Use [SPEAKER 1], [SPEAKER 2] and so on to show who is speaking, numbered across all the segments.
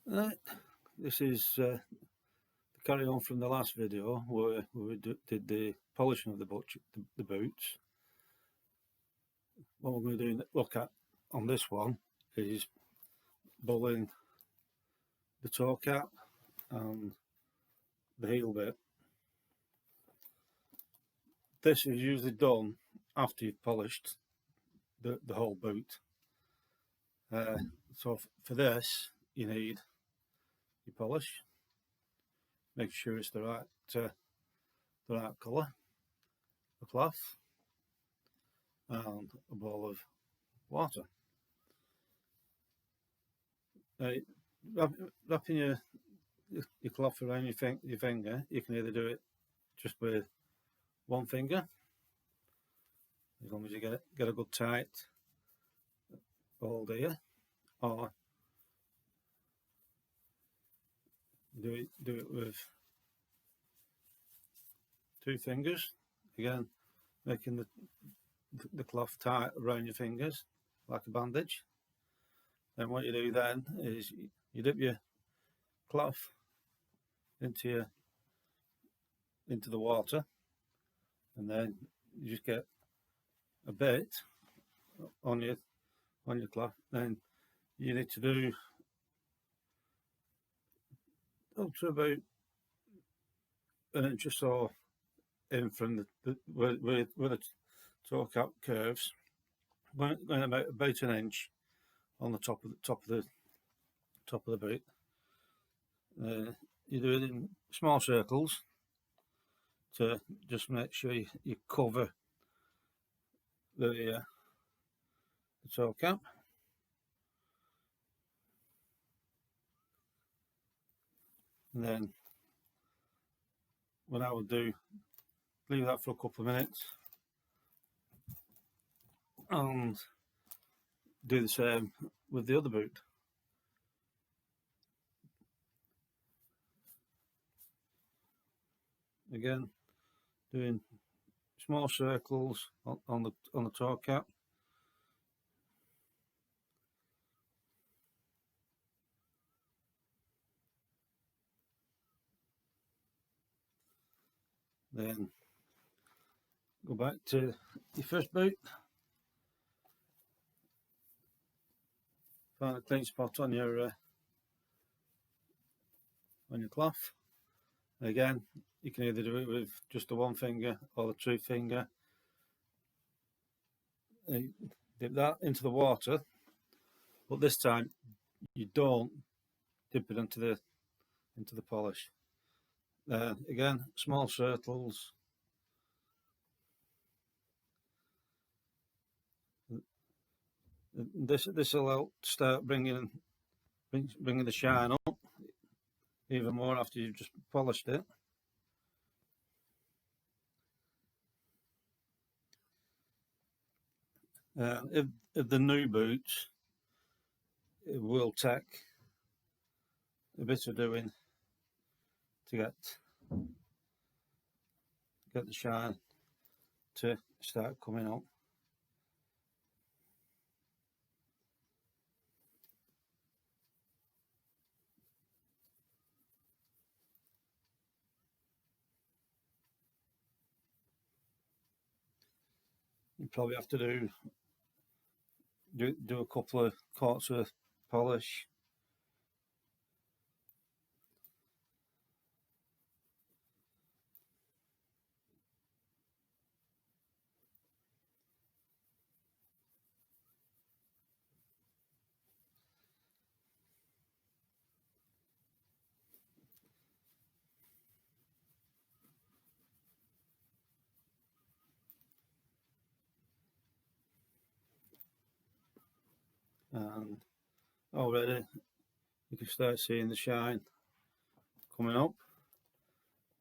[SPEAKER 1] Right, this is the carry on from the last video where we did the polishing of the boots. What we're going to look at on this one is bulling the toe cap and the heel bit. This is usually done after you've polished the whole boot. So for this you need your polish. Make sure it's the right colour, the cloth, and a bowl of water. Wrapping your cloth around your finger, you can either do it just with one finger, as long as you get a good tight hold here, or do it with two fingers, again making the cloth tight around your fingers like a bandage. Then what you do then is you dip your cloth into the water, and then you just get a bit on your cloth. Then you need to do up to about an inch or so in from where the toe cap curves, going about an inch on the top of the boot. You do it in small circles to just make sure you cover the toe cap. And then what I would do, leave that for a couple of minutes and do the same with the other boot. Again, doing small circles on the toe cap. Then go back to your first boot. Find a clean spot on your cloth. Again, you can either do it with just the one finger or the two finger. Dip that into the water, but this time you don't dip it into the polish. Again, small circles. This will help start bringing the shine up even more after you've just polished it. If the new boots, it will take a bit of doing to get the shine to start coming up. You probably have to do a couple of coats of polish. And already you can start seeing the shine coming up.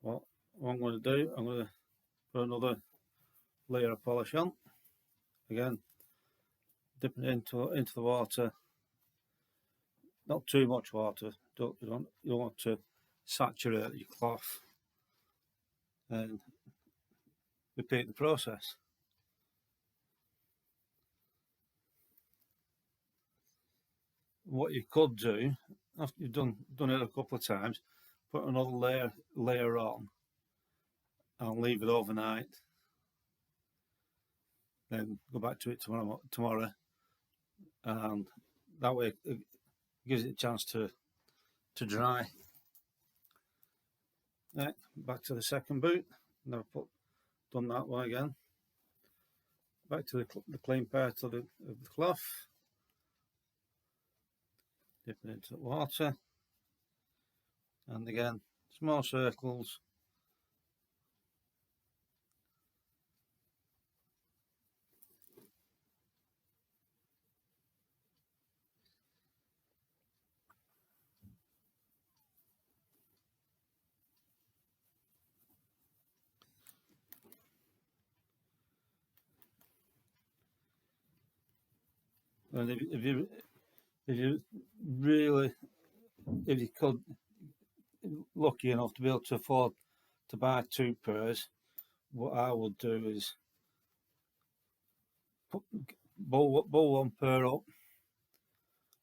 [SPEAKER 1] What I'm going to do, I'm going to put another layer of polish on. Again, dipping it into the water. Not too much water. You don't want to saturate your cloth. And repeat the process. What you could do, after you've done it a couple of times, put another layer on and leave it overnight. Then go back to it tomorrow, and that way it gives it a chance to dry. Right, back to the second boot. Now done that one again. Back to the clean part of the cloth. Dip it into the water, and again small circles. And if you really, if you could, lucky enough to be able to afford to buy 2 pairs, what I would do is bowl 1 pair up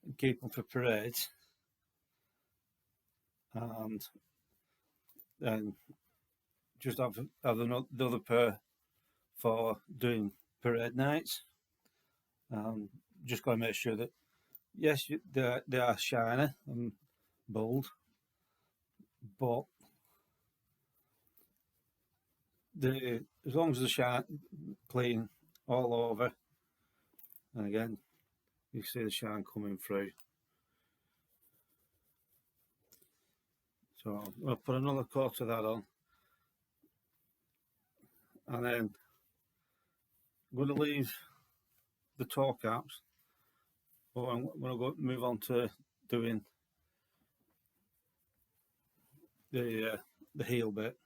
[SPEAKER 1] and keep them for parades, and then just have the other pair for doing parade nights. Just got to make sure that yes, they are shiny and bold, but as long as they're shine clean all over, and again you see the shine coming through. So I'll put another coat of that on, and then I'm going to leave the toe caps, but I'm going to move on to doing the heel bit.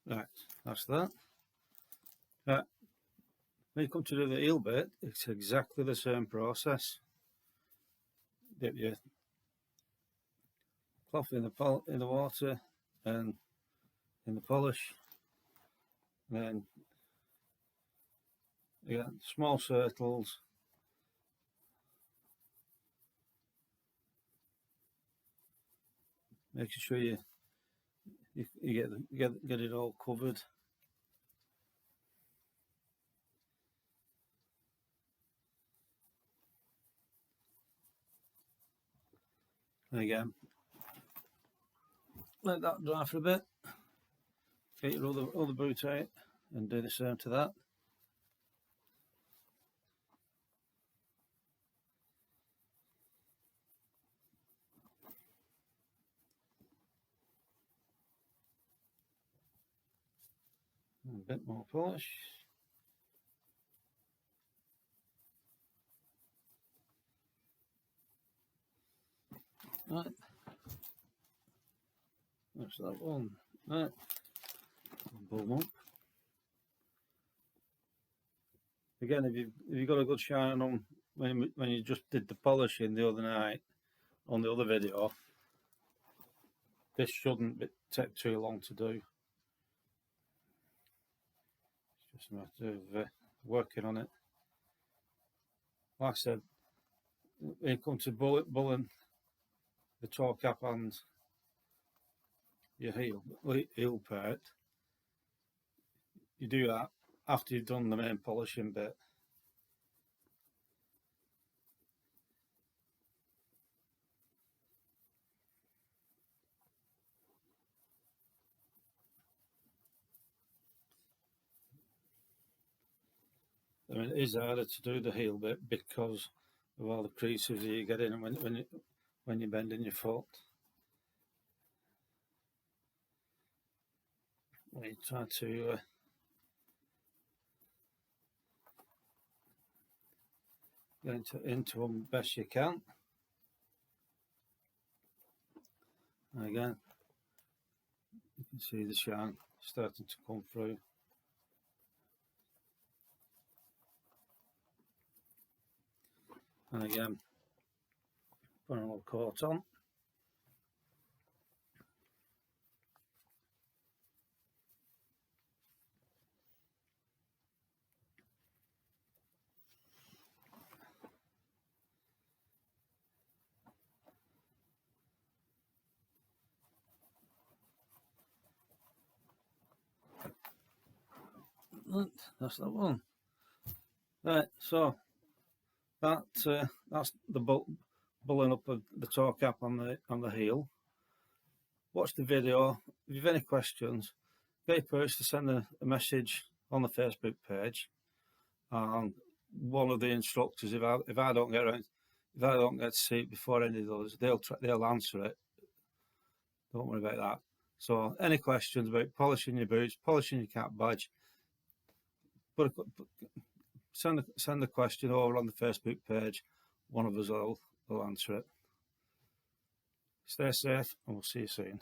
[SPEAKER 1] Right, that's that. Right, when you come to do the heel bit, it's exactly the same process. Dip your cloth in the water and in the polish, and then again small circles. Making sure you get it all covered. And again, let that dry for a bit. Get your other boot out and do the same to that. And a bit more polish. Right, that's that one. Right, pull them up. Again, if you've got a good shine on when you just did the polishing the other night on the other video, this shouldn't take too long to do. It's just a matter of working on it. Like I said, when you come to bulling the toe cap and your heel part, you do that after you've done the main polishing bit. I mean, it is harder to do the heel bit because of all the creases that you get in when you're bending your foot. When you try to get into them best you can. And again, you can see the shine starting to come through. And again, put a little coat on. That's that one. Right, so that's the bulling up of the toe cap on the heel. Watch the video. If you've any questions, get your purse to send a message on the Facebook page. And one of the instructors, if I don't get around, if I don't get to see it before any of those, they'll answer it. Don't worry about that. So any questions about polishing your boots, polishing your cap badge, send a question over on the Facebook page. One of us will answer it. Stay safe, and we'll see you soon.